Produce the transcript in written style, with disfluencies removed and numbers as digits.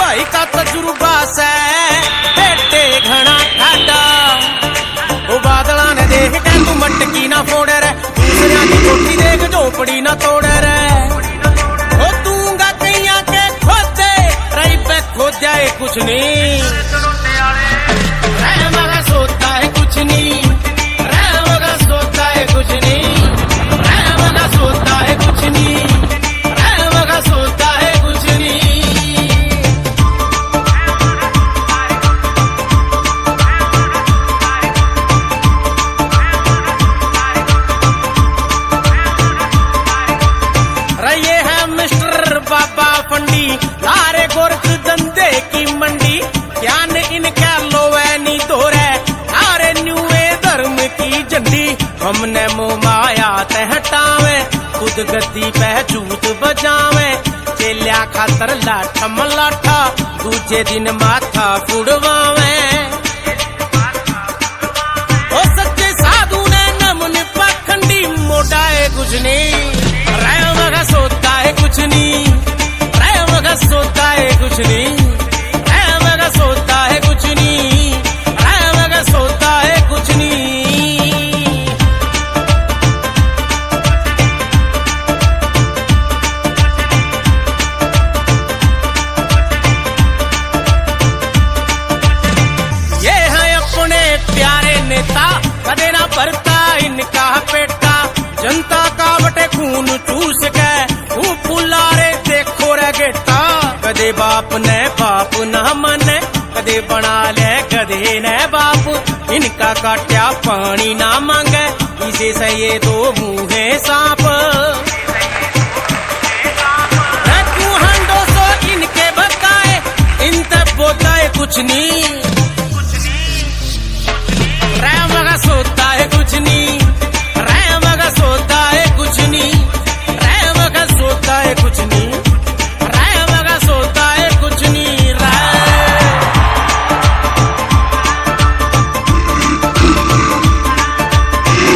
भाई का तजुर्बा से बेटे घना ठाडा ओ बादला ने देख के तू मटकी ना फोड़े रे दूसरिया की कोठी देख झोपड़ी ना तोड़े रे ओ दूंगा कैया के खोदे रही पे खोद जाए कुछ नहीं रे मगा सोता है कुछ नहीं रे मगा सोता है कुछ नहीं रे मगा सोता है कुछ नहीं रे मगा सोता है कुछ नहीं ये है मिस्टर बाबा फंडी लारे गोरख धंधे की मंडी ज्ञान इनका लोवैनी दौरे सारे न्यूए धर्म की झंडी हमने मुँह माया तहटावे खुद गद्दी पे जूत बजावे चेलिया खातर लाठा मलाठा दूजे दिन माथा फुड़वावे ओ सच्चे साधु ने नमन पाखंडी मोटाए कुछ नहीं मगा सोता है कुछ नहीं मगा सोता है कुछ नहीं मगा सोता है कुछ नहीं मगा सोता है कुछ नहीं ये है अपने प्यारे नेता कदे ना भरता इनका पेटा जनता का बटे खून चूस के पुलारे देखो रे गेटा कदे बाप ने बाप न मने कदे बना ले कदे ने बाप इनका काट्या पानी ना मांगे इसे से ये दो मुँहे सांप तू हंडो सो इनके बताए इन तक बोता है कुछ नहीं